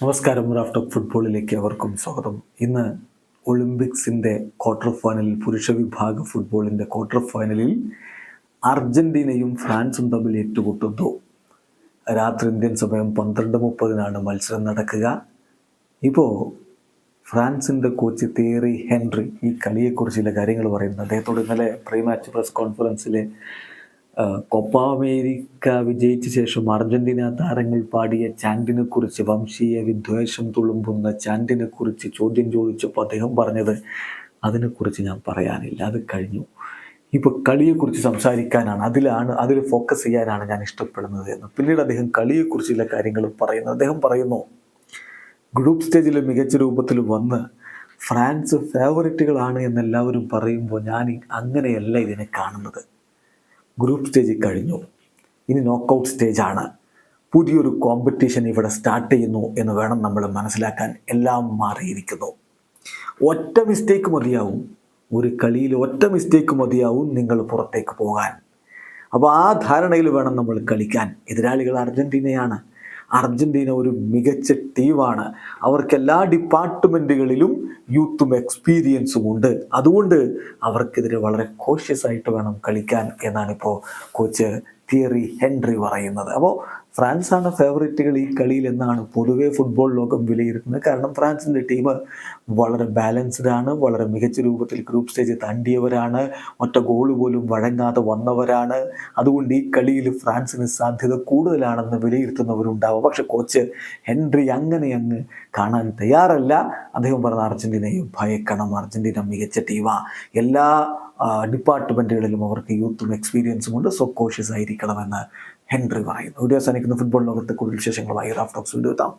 നമസ്കാരം. റാഫ് ഫുട്ബോളിലേക്ക് അവർക്കും സ്വാഗതം. ഇന്ന് ഒളിമ്പിക്സിൻ്റെ ക്വാർട്ടർ ഫൈനലിൽ പുരുഷ വിഭാഗ ഫുട്ബോളിൻ്റെ ക്വാർട്ടർ ഫൈനലിൽ അർജൻറ്റീനയും ഫ്രാൻസും തമ്മിൽ ഏറ്റുമുട്ടുന്നു. രാത്രി ഇന്ത്യൻ സമയം 12:30 മത്സരം നടക്കുക. ഇപ്പോൾ ഫ്രാൻസിൻ്റെ കോച്ച് തിയറി ഹെൻറി ഈ കളിയെക്കുറിച്ച് ചില കാര്യങ്ങൾ പറയുന്നു. അദ്ദേഹത്തോട് ഇന്നലെ പ്രീ മാച്ച് പ്രസ് കോൺഫറൻസിൽ കോപ്പ അമേരിക്ക വിജയിച്ച ശേഷം അർജൻറ്റീന താരങ്ങൾ പാടിയ ചാൻറ്റിനെ കുറിച്ച്, വംശീയ വിദ്വേഷം തുളുമ്പുന്ന ചാൻറ്റിനെ കുറിച്ച് ചോദ്യം ചോദിച്ചപ്പോൾ അദ്ദേഹം പറഞ്ഞത്, അതിനെക്കുറിച്ച് ഞാൻ പറയാനില്ല, അത് കഴിഞ്ഞു. ഇപ്പോൾ കളിയെക്കുറിച്ച് സംസാരിക്കാനാണ്, അതിൽ ഫോക്കസ് ചെയ്യാനാണ് ഞാൻ ഇഷ്ടപ്പെടുന്നത് എന്ന്. പിന്നീട് അദ്ദേഹം കളിയെക്കുറിച്ച് ചില കാര്യങ്ങൾ പറയുന്നു. അദ്ദേഹം പറയുന്നു, ഗ്രൂപ്പ് സ്റ്റേജിൽ മികച്ച രൂപത്തിൽ വന്ന് ഫ്രാൻസ് ഫേവറിറ്റുകളാണ് എന്നെല്ലാവരും പറയുമ്പോൾ ഞാൻ അങ്ങനെയല്ല ഇതിനെ കാണുന്നത്. ഗ്രൂപ്പ് സ്റ്റേജ് കഴിഞ്ഞു, ഇനി നോക്കൗട്ട് സ്റ്റേജാണ്. പുതിയൊരു കോമ്പറ്റീഷൻ ഇവിടെ സ്റ്റാർട്ട് ചെയ്യുന്നു എന്ന് വേണം നമ്മൾ മനസ്സിലാക്കാൻ. എല്ലാം മാറിയിരിക്കുന്നു. ഒറ്റ മിസ്റ്റേക്ക് മതിയാവും, ഒരു കളിയിൽ ഒറ്റ മിസ്റ്റേക്ക് മതിയാവും നിങ്ങൾ പുറത്തേക്ക് പോകാൻ. അപ്പോൾ ആ ധാരണയിൽ വേണം നമ്മൾ കളിക്കാൻ. എതിരാളികൾ അർജൻറ്റീനയാണ്. അർജൻറ്റീന ഒരു മികച്ച ടീമാണ്. അവർക്ക് എല്ലാ ഡിപ്പാർട്ട്മെൻറ്റുകളിലും യൂത്തും എക്സ്പീരിയൻസും ഉണ്ട്. അതുകൊണ്ട് അവർക്കെതിരെ വളരെ കോഷ്യസ് ആയിട്ട് വേണം കളിക്കാൻ എന്നാണിപ്പോൾ കോച്ച് തിയറി ഹെൻറി പറയുന്നത്. അപ്പോൾ ഫ്രാൻസാണ് ഫേവറേറ്റുകൾ ഈ കളിയിൽ എന്നാണ് പൊതുവെ ഫുട്ബോൾ ലോകം വിലയിരുത്തുന്നത്. കാരണം ഫ്രാൻസിൻ്റെ ടീം വളരെ ബാലൻസ്ഡ് ആണ്, വളരെ മികച്ച രൂപത്തിൽ ഗ്രൂപ്പ് സ്റ്റേജ് താണ്ടിയവരാണ്, ഒറ്റ ഗോൾ പോലും വഴങ്ങാതെ വന്നവരാണ്. അതുകൊണ്ട് ഈ കളിയിൽ ഫ്രാൻസിന് സാധ്യത കൂടുതലാണെന്ന് വിലയിരുത്തുന്നവരുണ്ടാവും. പക്ഷെ കോച്ച് ഹെൻറി അങ്ങനെ അങ്ങ് കാണാൻ തയ്യാറല്ല. അദ്ദേഹം പറഞ്ഞ അർജൻറ്റീനയെ ഭയക്കണം, അർജൻറ്റീന മികച്ച ടീമാണ്, എല്ലാ ഡിപ്പാർട്ട്മെൻറ്റുകളിലും അവർക്ക് യൂത്തും എക്സ്പീരിയൻസും ഉണ്ട്, സോ കോഷ്യസ് ആയിരിക്കണമെന്ന് ഹെൻറി പറയുന്നു. വീഡിയോ അവസാനിക്കുന്ന ഫുട്ബോൾ ലോകത്തെ കൂടുതൽ വിശേഷങ്ങളുമായി റാഫ് ടോക്സ് വീഡിയോ എത്താം.